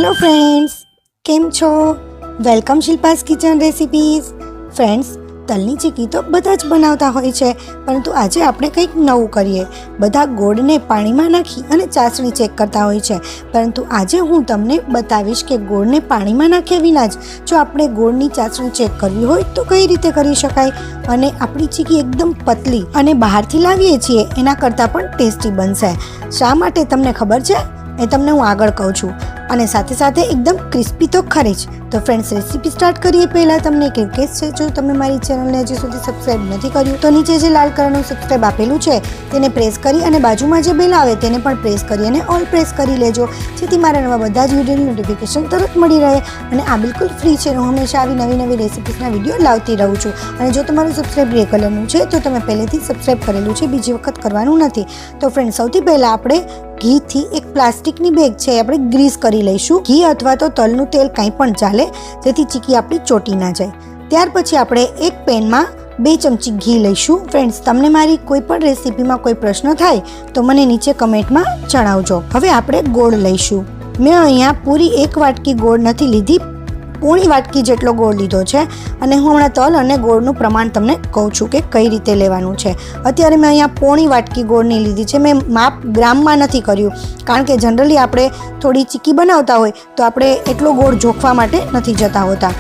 Hello friends, केम छो? Welcome Shilpa's kitchen recipes. Friends, તલની ચીકી તો બધા જ બનાવતા હોય છે, પરંતુ આજે આપણે કંઈક નવું કરીએ। બધા ગોળને પાણીમાં નાખી અને ચાસણી ચેક કરતા હોય છે, પરંતુ આજે હું તમને બતાવીશ કે ગોળને પાણીમાં નાખ્યા વિના જ જો આપણે ગોળની ચાસણી ચેક કરવી હોય તો કઈ રીતે કરી શકાય અને આપણી ચીકી એકદમ પતલી અને બહારથી લાવીએ છીએ એના કરતાં પણ ટેસ્ટી બનશે। શા માટે તમને ખબર છે? એ તમને હું આગળ કહું છું, અને સાથે સાથે એકદમ ક્રિસ્પી તો ખરી જ। તો ફ્રેન્ડ્સ, રેસીપી સ્ટાર્ટ કરીએ પહેલાં તમને એક રિક્વેસ્ટ છે, જો તમે મારી ચેનલને હજી સુધી સબસ્ક્રાઈબ નથી કર્યું તો નીચે જે લાલ કલરનું સબસ્ક્રાઈબ આપેલું છે તેને પ્રેસ કરી અને બાજુમાં જે બેલ આવે તેને પણ પ્રેસ કરી અને ઓલ પ્રેસ કરી લેજો, જેથી મારા નવા બધા જ વિડીયોની નોટિફિકેશન તરત મળી રહે। અને આ બિલકુલ ફ્રી છે, હું હંમેશા આવી નવી નવી રેસીપીસના વિડીયો લાવતી રહું છું। અને જો તમારું સબસ્ક્રાઈબ ગ્રે કલરનું છે તો તમે પહેલેથી સબસ્ક્રાઈબ કરેલું છે, બીજી વખત કરવાનું નથી। તો ફ્રેન્ડ્સ, સૌથી પહેલાં આપણે ઘીથી એક પ્લાસ્ટિકની બેગ છે આપણે ગ્રીસ કરી લઈશું। ઘી અથવા તો તલનું તેલ કંઈ પણ ચાલે, જેથી ચીકી આપણી ચોટી ના જાય। ત્યાર પછી આપણે એક પેનમાં 2 ચમચી ઘી લઈશું। ફ્રેન્ડ્સ, તમને મારી કોઈ પણ રેસીપીમાં કોઈ પ્રશ્ન થાય તો મને નીચે કમેન્ટમાં જણાવજો। હવે આપણે ગોળ લઈશું। મેં અહીંયા પૂરી 1 વાટકી ગોળ નથી લીધી, પોણી વાટકી જેટલો ગોળ લીધો છે। અને હું હમણાં તલ અને ગોળનું પ્રમાણ તમને કહું છું કે કઈ રીતે લેવાનું છે। અત્યારે મેં અહીંયા પોણી વાટકી ગોળની લીધી છે, મેં માપ ગ્રામમાં નથી કર્યું, કારણ કે જનરલી આપણે થોડી ચીકી બનાવતા હોય તો આપણે એટલો ગોળ જોખવા માટે નથી જતા હોતા,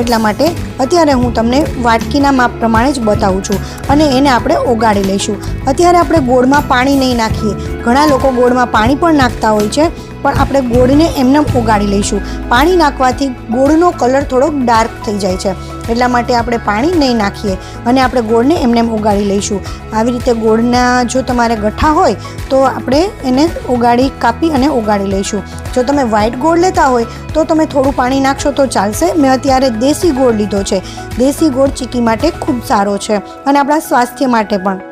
એટલા માટે અત્યારે હું તમને વાટકીના માપ પ્રમાણે જ બતાવું છું। અને એને આપણે ઓગાળી લઈશું। અત્યારે આપણે ગોળમાં પાણી નહીં નાખીએ, ઘણા લોકો ગોળમાં પાણી પણ નાખતા હોય છે, પણ આપણે ગોળને એમને ઓગાળી લઈશું। પાણી નાખવાથી ગોળનો કલર થોડોક ડાર્ક થઈ જાય છે, એટલા માટે આપણે પાણી નહીં નાખીએ અને આપણે ગોળને એમને ઓગાળી લઈશું। આવી રીતે ગોળના જો તમારે ગઠ્ઠા હોય તો આપણે એને ઓગાળી કાપી અને ઓગાળી લઈશું। જો તમે વ્હાઈટ ગોળ લેતા હોય તો તમે થોડું પાણી નાખશો તો ચાલશે। મેં અત્યારે દેશી ગોળ લીધો છે। દેશી ગોળ ચીકી માટે ખૂબ સારો છે અને આપણા સ્વાસ્થ્ય માટે પણ।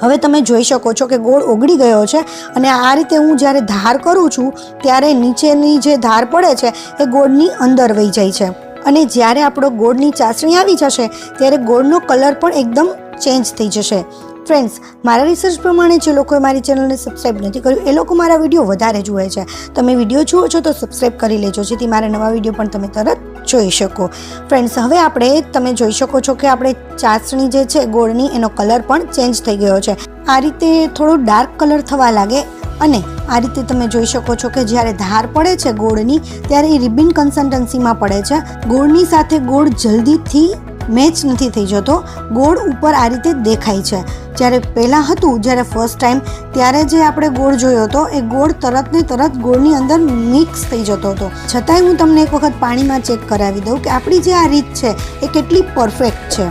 હવે તમે જોઈ શકો છો કે ગોળ ઓગળી ગયો છે, અને આ રીતે હું જ્યારે ધાર કરું છું ત્યારે નીચેની જે ધાર પડે છે એ ગોળની અંદર વહી જાય છે, અને જ્યારે આપણો ગોળની ચાસણી આવી જશે ત્યારે ગોળનો કલર પણ એકદમ ચેન્જ થઈ જશે। ફ્રેન્ડ્સ, મારા રિસર્ચ પ્રમાણે જે લોકોએ મારી ચેનલને સબસ્ક્રાઈબ નથી કર્યું એ લોકો મારા વિડીયો વધારે જુએ છે। તમે વિડીયો જુઓ છો તો સબસ્ક્રાઈબ કરી લેજો, જેથી મારા નવા વિડીયો પણ તમે તરત જોઈ શકો। ફ્રેન્ડ્સ, હવે આપણે તમે જોઈ શકો છો કે આપણે ચાસણી જે છે ગોળની એનો કલર પણ ચેન્જ થઈ ગયો છે। આ રીતે થોડો ડાર્ક કલર થવા લાગે, અને આ રીતે તમે જોઈ શકો છો કે જ્યારે ધાર પડે છે ગોળની ત્યારે એ રિબિન કન્સિસ્ટન્સીમાં પડે છે। ગોળની સાથે ગોળ જલ્દીથી મેચ નથી થઈ જતો, ગોળ ઉપર આ રીતે દેખાય છે। જ્યારે પહેલાં હતું, જ્યારે ફર્સ્ટ ટાઈમ, ત્યારે જે આપણે ગોળ જોયો હતો એ ગોળ તરત ને તરત ગોળની અંદર મિક્સ થઈ જતો હતો। છતાંય હું તમને એક વખત પાણીમાં ચેક કરાવી દઉં કે આપણી જે આ રીત છે એ કેટલી પરફેક્ટ છે।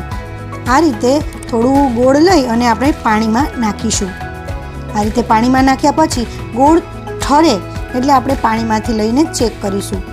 આ રીતે થોડું ગોળ લઈ અને આપણે પાણીમાં નાખીશું। આ રીતે પાણીમાં નાખ્યા પછી ગોળ ઠરે એટલે આપણે પાણીમાંથી લઈને ચેક કરીશું।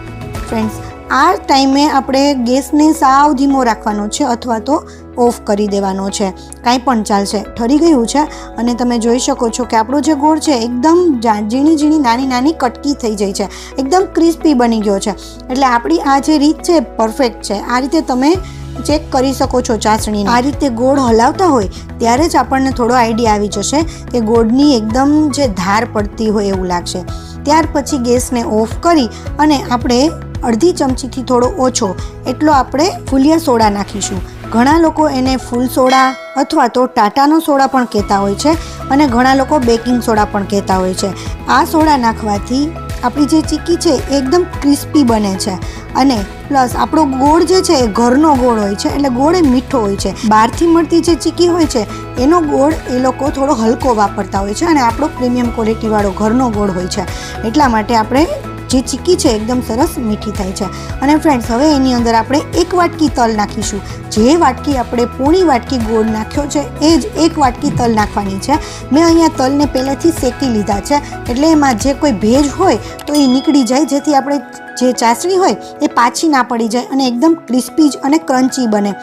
ફ્રેન્ડ્સ, આ ટાઈમે આપણે ગેસને સાવ ધીમો રાખવાનો છે અથવા તો ઓફ કરી દેવાનો છે, કાંઈ પણ ચાલશે। ઠરી ગયું છે અને તમે જોઈ શકો છો કે આપણો જે ગોળ છે એકદમ ઝીણી ઝીણી નાની નાની કટકી થઈ જાય છે, એકદમ ક્રિસ્પી બની ગયો છે। એટલે આપણી આ જે રીત છે પરફેક્ટ છે। આ રીતે તમે ચેક કરી શકો છો ચાસણી। આ રીતે ગોળ હલાવતા હોય ત્યારે જ આપણને થોડો આઈડિયા આવી જશે કે ગોળની એકદમ જે ધાર પડતી હોય એવું લાગશે। ત્યાર પછી ગેસને ઓફ કરી અને આપણે અડધી ચમચીથી થોડો ઓછો એટલો આપણે ફૂલિયા સોડા નાખીશું। ઘણા લોકો એને ફૂલ સોડા અથવા તો ટાટાનો સોડા પણ કહેતા હોય છે, અને ઘણા લોકો બેકિંગ સોડા પણ કહેતા હોય છે। આ સોડા નાખવાથી આપણી જે ચીકી છે એકદમ ક્રિસ્પી બને છે, અને પ્લસ આપણો ગોળ જે છે એ ઘરનો ગોળ હોય છે, એટલે ગોળ એ મીઠો હોય છે। બહારથી મળતી જે ચીકી હોય છે એનો ગોળ એ લોકો થોડો હલકો વાપરતા હોય છે, અને આપણો પ્રીમિયમ ક્વોલિટીવાળો ઘરનો ગોળ હોય છે, એટલા માટે આપણે જે ચીકી છે એકદમ સરસ મીઠી થાય છે। અને ફ્રેન્ડ્સ, હવે એની અંદર આપણે 1 વાટકી તલ નાખીશું। જે વાટકી આપણે પોણી વાટકી ગોળ નાખ્યો છે એ જ 1 વાટકી તલ નાખવાની છે। મેં અહીંયા તલને પહેલેથી શેકી લીધા છે, એટલે એમાં જે કોઈ ભેજ હોય તો એ નીકળી જાય, જેથી આપણે જે ચાસણી હોય એ પાછી ના પડી જાય અને એકદમ ક્રિસ્પી અને ક્રન્ચી બને।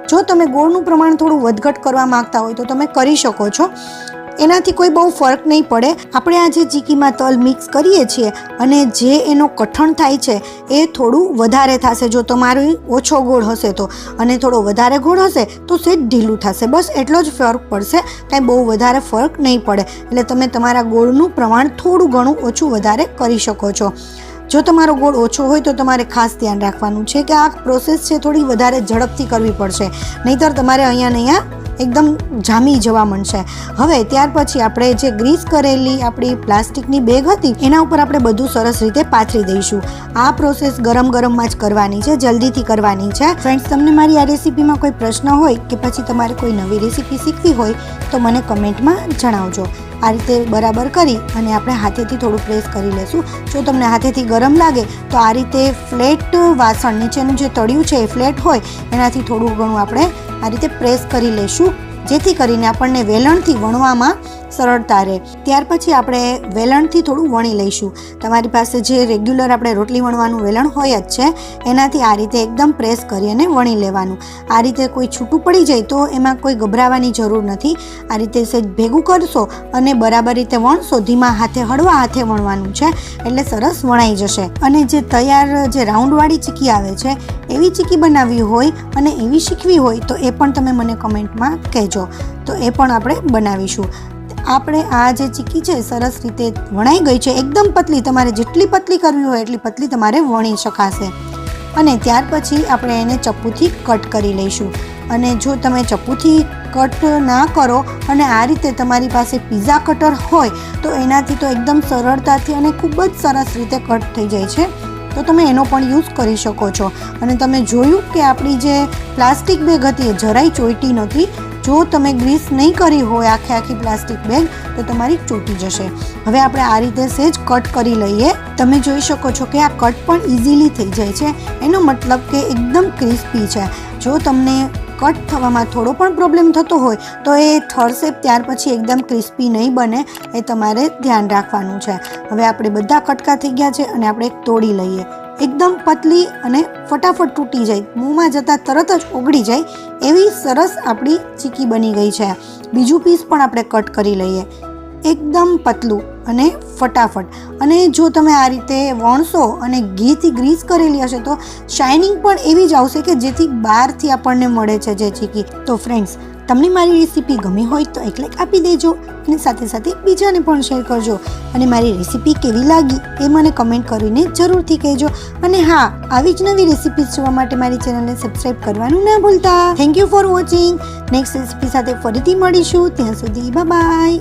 જો તમે ગોળનું પ્રમાણ થોડું વધઘટ કરવા માંગતા હોય તો તમે કરી શકો છો, એનાથી કોઈ બહુ ફરક નહીં પડે। આપણે આ જે ચીકીમાં તલ મિક્સ કરીએ છીએ અને જે એનો કઠણ થાય છે એ થોડું વધારે થશે જો તમારો ઓછો ગોળ હશે તો, અને થોડો વધારે ગોળ હશે તો સેજ ઢીલું થશે, બસ એટલો જ ફરક પડશે, કાંઈ બહુ વધારે ફરક નહીં પડે। એટલે તમે તમારા ગોળનું પ્રમાણ થોડું ઘણું ઓછું વધારે કરી શકો છો। જો તમારો ગોળ ઓછો હોય તો તમારે ખાસ ધ્યાન રાખવાનું છે કે આ પ્રોસેસ છે થોડી વધારે ઝડપથી કરવી પડશે, નહીંતર તમારે અહીંયા ને અહીંયા એકદમ જામી જવા માંડશે. હવે ત્યાર પછી આપણે જે ગ્રીસ કરેલી આપણી પ્લાસ્ટિકની બેગ હતી એના ઉપર આપણે બધું સરસ રીતે પાથરી દઈશું. આ પ્રોસેસ ગરમ ગરમમાં જ કરવાની છે, જલ્દીથી કરવાની છે. ફ્રેન્ડ્સ, તમને મારી આ રેસીપીમાં કોઈ પ્રશ્ન હોય કે પછી તમારે કોઈ નવી રેસીપી શીખવી હોય તો મને કમેન્ટમાં જણાવજો. આ રીતે બરાબર કરી અને આપણે હાથેથી થોડું પ્રેસ કરી લેશું. જો તમને હાથેથી ગરમ લાગે તો આ રીતે ફ્લેટ વાસણ, નીચેનું જે તળિયું છે એ ફ્લેટ હોય એનાથી થોડું ઘણું આપણે આ રીતે પ્રેસ કરી લેશું, જેથી કરીને આપણને વેલણથી વણવામાં સરળતા રહે. ત્યાર પછી આપણે વેલણથી થોડું વણી લઈશું. તમારી પાસે જે રેગ્યુલર આપણે રોટલી વણવાનું વેલણ હોય જ છે એનાથી આ રીતે એકદમ પ્રેસ કરી અને વણી લેવાનું. આ રીતે કોઈ છૂટું પડી જાય તો એમાં કોઈ ગભરાવાની જરૂર નથી. આ રીતે સહેજ ભેગું કરશો અને બરાબર રીતે વણશો, ધીમા હાથે, હળવા હાથે વણવાનું છે એટલે સરસ વણાઈ જશે. અને જે તૈયાર જે રાઉન્ડવાળી ચીકી આવે છે એવી ચીકી બનાવવી હોય અને એવી શીખવી હોય તો એ પણ તમે મને કમેન્ટમાં કહેજો, તો એ પણ આપણે બનાવીશું. આપણે આ જે ચીકી છે સરસ રીતે વણાઈ ગઈ છે, એકદમ પતલી. તમારે જેટલી પતલી કરવી હોય એટલી પતલી તમારે વણી શકાશે. અને ત્યાર પછી આપણે એને ચપ્પુથી કટ કરી લઈશું. અને જો તમે ચપ્પુથી કટ ના કરો અને આ રીતે તમારી પાસે પિઝા કટર હોય તો એનાથી તો એકદમ સરળતાથી અને ખૂબ જ સરસ રીતે કટ થઈ જાય છે, તો તમે એનો પણ યુઝ કરી શકો છો. અને તમે જોયું કે આપણી જે પ્લાસ્ટિક બેગ હતી એ જરાય ચોંટી નહોતી. જો તમે ગ્રીસ નહીં કરી હોય આખી પ્લાસ્ટિક બેગ તો તમારી ચોંટી જશે. હવે આપણે આ રીતે સહેજ કટ કરી લઈએ. તમે જોઈ શકો છો કે આ કટ પણ ઇઝીલી થઈ જાય છે. એનો મતલબ કે એકદમ ક્રિસ્પી છે. જો તમને કટ થવામાં થોડો પણ પ્રોબ્લેમ થતો હોય તો એ ઠરશે, ત્યાર પછી એકદમ ક્રિસ્પી નહીં બને, એ તમારે ધ્યાન રાખવાનું છે. હવે આપણે બધા કટકા થઈ ગયા છે અને આપણે એક તોડી લઈએ. એકદમ પતલી અને ફટાફટ તૂટી જાય, મોંમાં જતાં તરત જ ઓગળી જાય એવી સરસ આપણી ચીકી બની ગઈ છે. બીજું પીસ પણ આપણે કટ કરી લઈએ, એકદમ પતલું અને ફટાફટ. અને જો તમે આ રીતે વણશો અને ઘીથી ગ્રીસ કરેલી હશે તો શાઇનિંગ પણ એવી જ આવશે કે જેથી બહારથી આપણને મળે છે જે ચીકી. તો ફ્રેન્ડ્સ, તમને મારી રેસીપી ગમી હોય તો એક લાઈક આપી દેજો અને સાથે સાથે બીજાને પણ શેર કરજો. અને મારી રેસીપી કેવી લાગી એ મને કમેન્ટ કરીને જરૂરથી કહેજો. અને હા, આવી જ નવી રેસીપીઝ જોવા માટે મારી ચેનલને સબસ્ક્રાઈબ કરવાનું ના ભૂલતા. Thank you for watching. Next recipe સાથે ફરીથી મળીશું. ત્યાં સુધી બાય બાય.